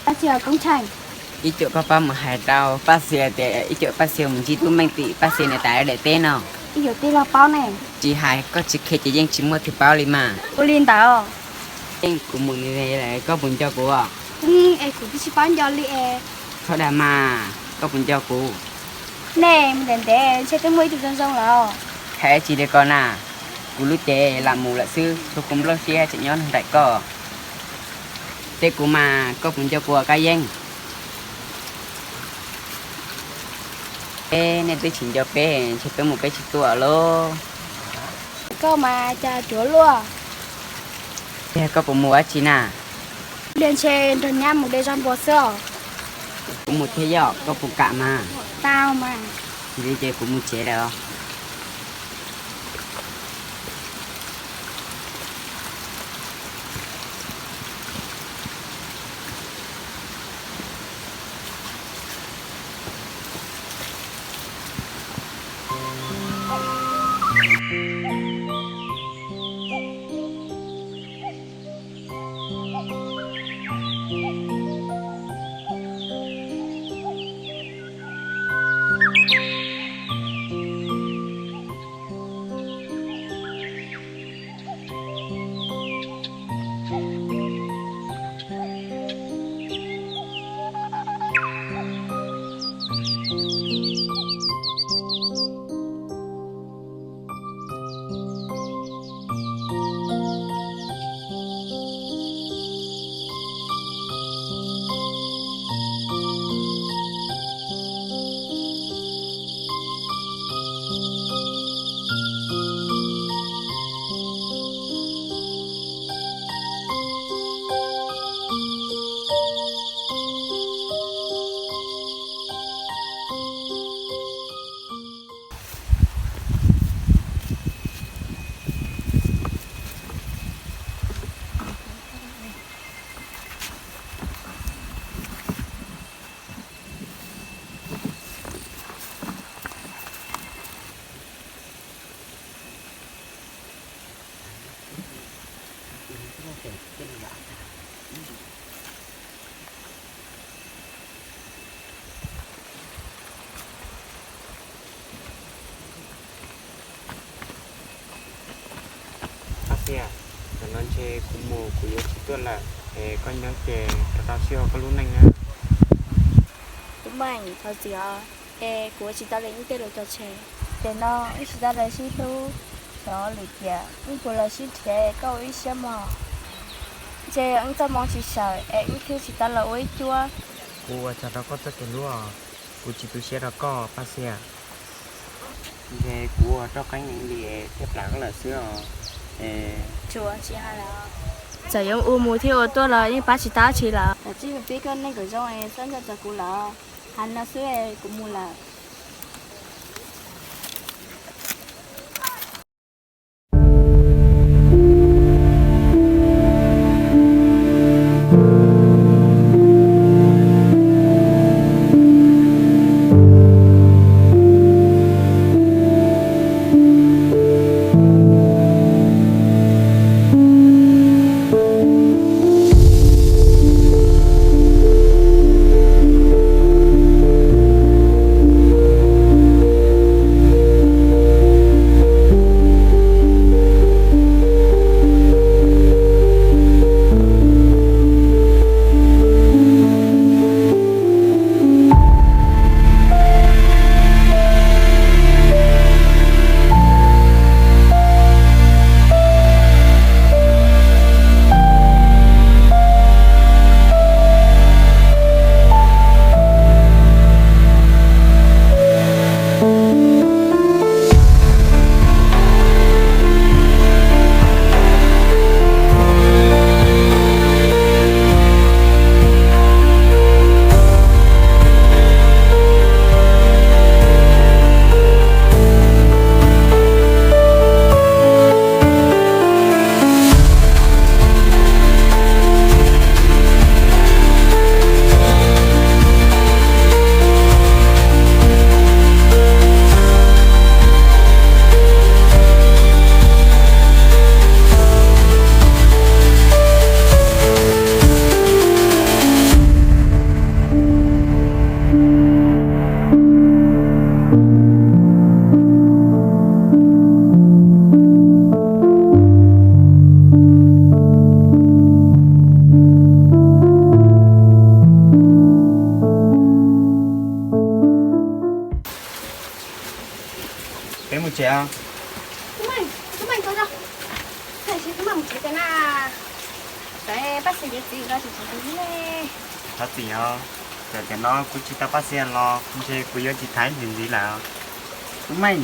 Bác sĩ cũng thành. Ý chỗ papa mà hai tao bác sĩ để ý chỗ bác sĩ mình chỉ tu mang tị bác sĩ này tại để tên nào. Ý hiểu tí là bao này. Chỉ hai có chỉ khi chỉ riêng chỉ mua thì bao li mà. Cô Linh tao. Em của mình này là có bún cho cô à. Em cũng chỉ bán cho Linh em. Thôi đã mà có bún cho cô. Nè, mình để chơi cái mấy từ dân sông rồi. Thế chỉ để con à. Cô lúc trẻ làm mù là sư, tôi cũng lo xe chỉ nhón đại cỏ. Thế cô mà có bún cho cô cái danh. Ê, nên tôi chỉ cho bé, chỉ tôi một cái chỉ tua lô. Có mà cha chúa luôn. Thế có bún mua chỉ nà. Lên trên trên nhà một đôi trong bò sữa. Cũng một thế giỏ, có bún cả mà. Tao mà. Đi chơi cũng một chế đó. Dạ, nên chơi cũng mù của yêu chỉ tuần là con nhớ chơi tao siêu có luôn anh á. Đúng mạnh, thôi gì à. Của chị ta lấy những cái đồ cho trẻ. Để nó, chị ta lấy xin tu. Đó, lịch dạ. Nhưng của là xin trẻ, có ý xem mà. Chị anh ta mong chị sợ, ý kêu chị ta là ôi chua. Cô chả đó có tất cả luôn à. Cô chỉ tôi sẽ đó có bác sĩ à. Về cô cho cái những gì tiếp lãng là xưa Chùa chị hai là. giờ giống u mùi thiêu tôi là những bác sĩ ta chỉ là Chỉ biết cái này của dòng ấy sinh ra cho cô là. Hắn là xưa cũng mua là. trẻ chúng mình coi đâu thầy chỉ chúng mình chỉ cái nào để bác sĩ gì đó thì chỉ cái thật gì hả để nó cũng chỉ ta bắt xe lo không chơi cũng chỉ thấy nhìn gì là cũng mày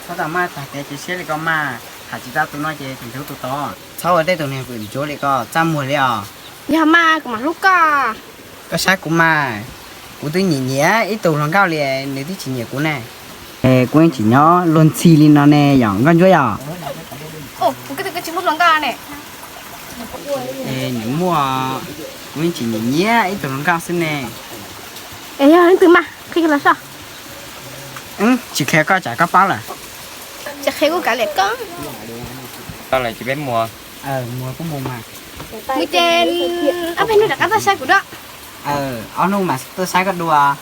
sao tao mà thằng cái xe lại có mà hả chỉ tao tụi nó chơi thành thứ tụi to sau ở đây tụi này vừa chỗ lại có trăm mùa liền nhà ma của mà lúc co có sát cũng mà cũng tôi nhìn nhé ít tụi nó cao liền nếu tí chỉ nhẹ cũng này quên chỉ nhỏ luôn xì lên nó nè dọn con chuối à ồ cái trứng bút lông ca này những mua quên chỉ nhìn nhé ít tụi nó cao xin nè ê anh từ mà khi là sao chỉ khe có chả có báo là chắc khi có cả lệ con tao lại chỉ biết mùa mùa có mùa mà mùi trên áp bên đây là cá ta sai của đó ở nó mà tôi sai có đùa